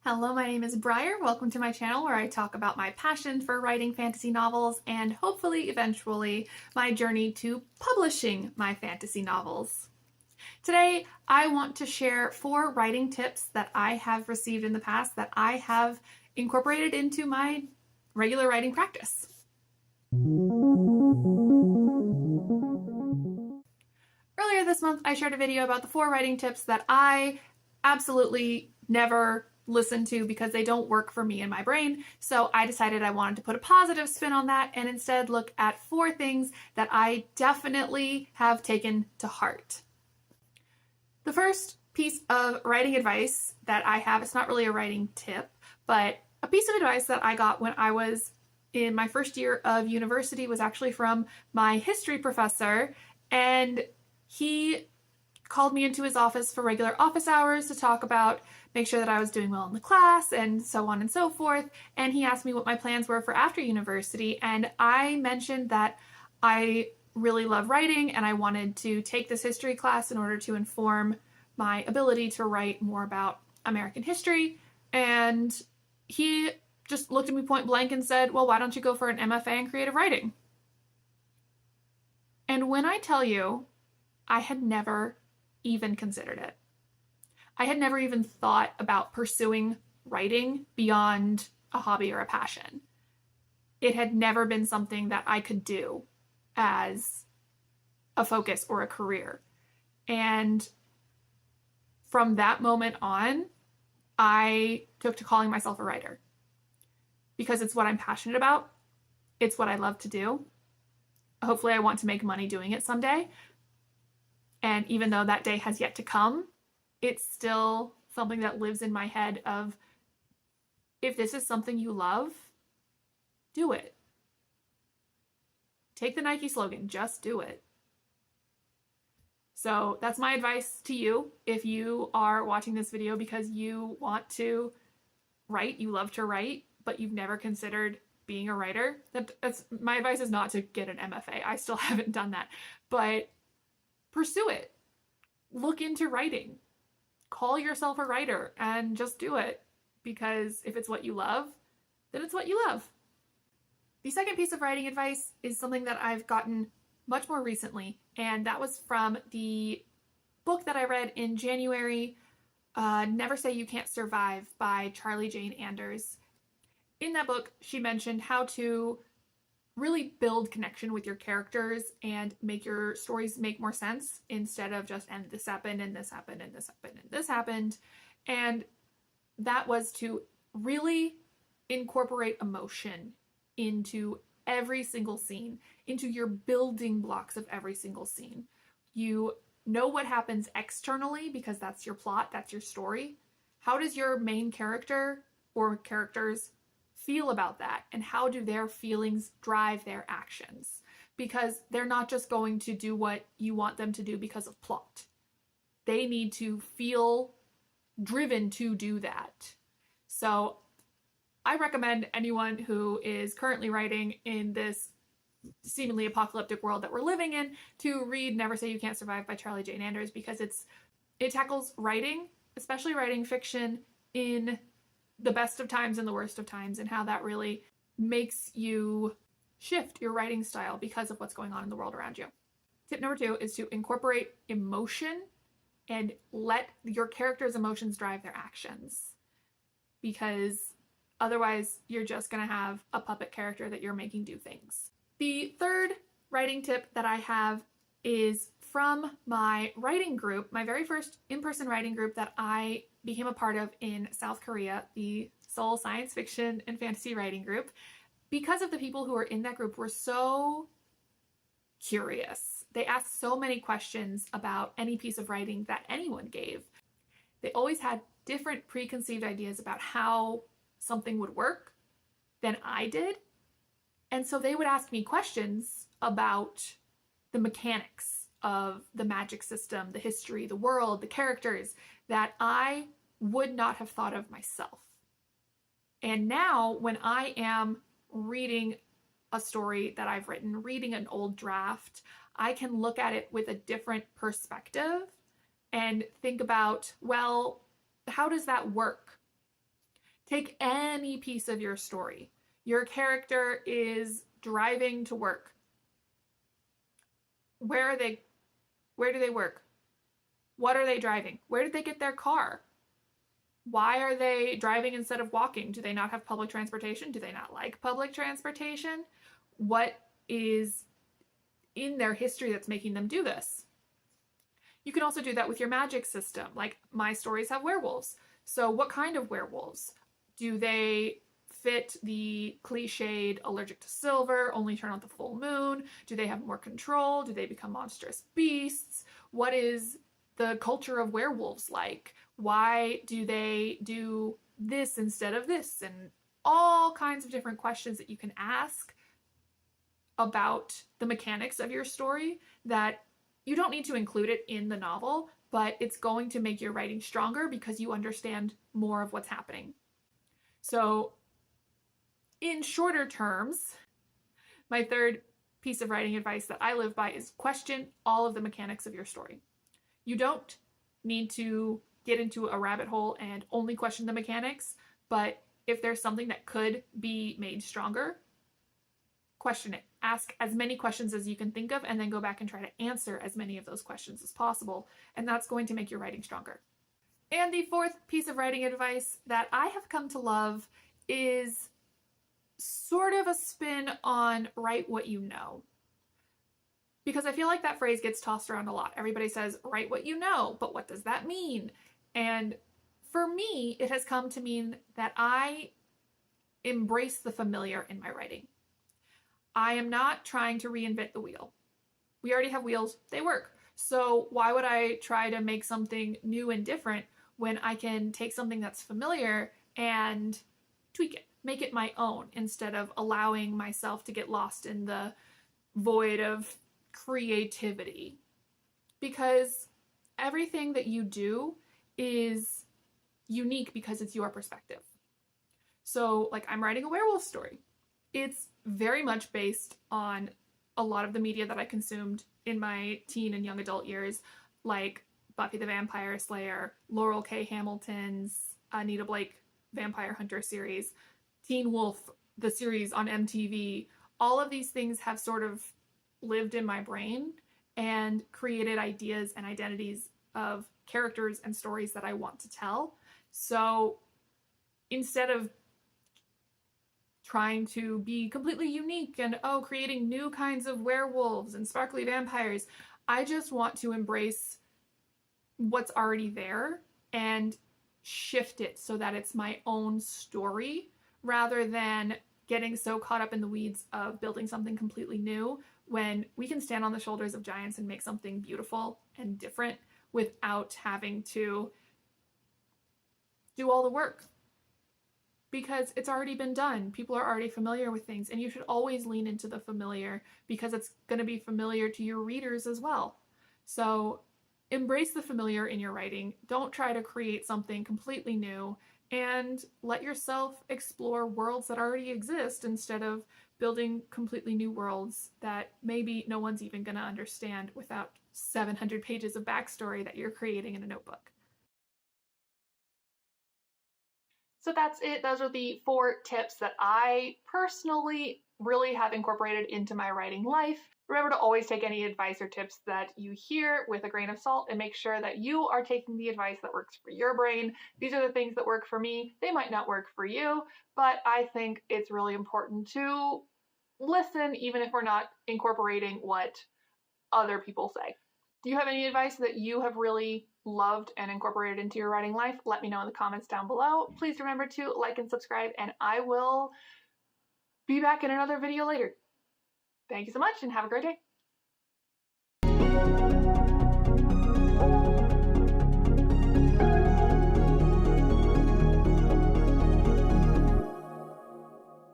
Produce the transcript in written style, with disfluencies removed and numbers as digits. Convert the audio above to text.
Hello, my name is Briar. Welcome to my channel where I talk about my passion for writing fantasy novels and hopefully eventually my journey to publishing my fantasy novels. Today, I want to share 4 writing tips that I have received in the past that I have incorporated into my regular writing practice. Earlier this month, I shared a video about the 4 writing tips that I absolutely never listen to because they don't work for me and my brain. So I decided I wanted to put a positive spin on that and instead look at 4 things that I definitely have taken to heart. The first piece of writing advice that I have, it's not really a writing tip, but a piece of advice that I got when I was in my first year of university was actually from my history professor, and he called me into his office for regular office hours to talk about, make sure that I was doing well in the class and so on and so forth. And he asked me what my plans were for after university. And I mentioned that I really love writing and I wanted to take this history class in order to inform my ability to write more about American history. And he just looked at me point blank and said, well, why don't you go for an MFA in creative writing? And when I tell you, I had never even considered it. I had never even thought about pursuing writing beyond a hobby or a passion. It had never been something that I could do as a focus or a career. And from that moment on, I took to calling myself a writer because it's what I'm passionate about. It's what I love to do. Hopefully I want to make money doing it someday. And even though that day has yet to come, it's still something that lives in my head of, if this is something you love, do it. Take the Nike slogan, just do it. So that's my advice to you. If you are watching this video because you want to write, you love to write, but you've never considered being a writer, that's my advice is not to get an MFA. I still haven't done that, but pursue it. Look into writing. Call yourself a writer and just do it, because if it's what you love, then it's what you love. The second piece of writing advice is something that I've gotten much more recently, and that was from the book that I read in January, Never Say You Can't Survive by Charlie Jane Anders. In that book, she mentioned how to really build connection with your characters and make your stories make more sense instead of just, and this happened, and this happened, and this happened, and this happened. And that was to really incorporate emotion into every single scene, into your building blocks of every single scene. You know what happens externally because that's your plot, that's your story. How does your main character or characters feel about that, and how do their feelings drive their actions? Because they're not just going to do what you want them to do because of plot. They need to feel driven to do that. So I recommend anyone who is currently writing in this seemingly apocalyptic world that we're living in to read Never Say You Can't Survive by Charlie Jane Anders, because it tackles writing, especially writing fiction, in the best of times and the worst of times, and how that really makes you shift your writing style because of what's going on in the world around you. Tip number 2 is to incorporate emotion and let your character's emotions drive their actions, because otherwise you're just going to have a puppet character that you're making do things. The third writing tip that I have is from my writing group, my very first in-person writing group that I became a part of in South Korea, the Seoul Science Fiction and Fantasy Writing Group. Because of the people who were in that group were so curious. They asked so many questions about any piece of writing that anyone gave. They always had different preconceived ideas about how something would work than I did. And so they would ask me questions about the mechanics of the magic system, the history, the world, the characters that I would not have thought of myself. And now when I am reading a story that I've written, reading an old draft, I can look at it with a different perspective and think about, well, how does that work? Take any piece of your story. Your character is driving to work. Where are they? Where do they work? What are they driving? Where did they get their car? Why are they driving instead of walking? Do they not have public transportation? Do they not like public transportation? What is in their history that's making them do this? You can also do that with your magic system. Like, my stories have werewolves. So what kind of werewolves? Do they fit the cliched allergic to silver, only turn on the full moon? Do they have more control? Do they become monstrous beasts? What is the culture of werewolves like? Why do they do this instead of this? And all kinds of different questions that you can ask about the mechanics of your story that you don't need to include it in the novel, but it's going to make your writing stronger because you understand more of what's happening. So, in shorter terms, my third piece of writing advice that I live by is question all of the mechanics of your story. You don't need to get into a rabbit hole and only question the mechanics, but if there's something that could be made stronger, question it. Ask as many questions as you can think of and then go back and try to answer as many of those questions as possible, and that's going to make your writing stronger. And the fourth piece of writing advice that I have come to love is sort of a spin on write what you know. Because I feel like that phrase gets tossed around a lot. Everybody says, write what you know, but what does that mean? And for me, it has come to mean that I embrace the familiar in my writing. I am not trying to reinvent the wheel. We already have wheels, they work. So why would I try to make something new and different when I can take something that's familiar and tweak it, make it my own, instead of allowing myself to get lost in the void of creativity? Because everything that you do is unique because it's your perspective. So, like, I'm writing a werewolf story. It's very much based on a lot of the media that I consumed in my teen and young adult years, like Buffy the Vampire Slayer, Laurel K. Hamilton's Anita Blake Vampire Hunter series, Teen Wolf, the series on MTV. All of these things have sort of lived in my brain and created ideas and identities of characters and stories that I want to tell. So instead of trying to be completely unique and, creating new kinds of werewolves and sparkly vampires, I just want to embrace what's already there and shift it so that it's my own story, rather than getting so caught up in the weeds of building something completely new, when we can stand on the shoulders of giants and make something beautiful and different without having to do all the work. Because it's already been done. People are already familiar with things, and you should always lean into the familiar because it's going to be familiar to your readers as well. So embrace the familiar in your writing. Don't try to create something completely new, and let yourself explore worlds that already exist instead of building completely new worlds that maybe no one's even going to understand without 700 pages of backstory that you're creating in a notebook. So that's it. Those are the 4 tips that I personally really have incorporated into my writing life. Remember to always take any advice or tips that you hear with a grain of salt, and make sure that you are taking the advice that works for your brain. These are the things that work for me. They might not work for you, but I think it's really important to listen even if we're not incorporating what other people say. Do you have any advice that you have really loved and incorporated into your writing life? Let me know in the comments down below. Please remember to like and subscribe, and I will be back in another video later. Thank you so much and have a great day.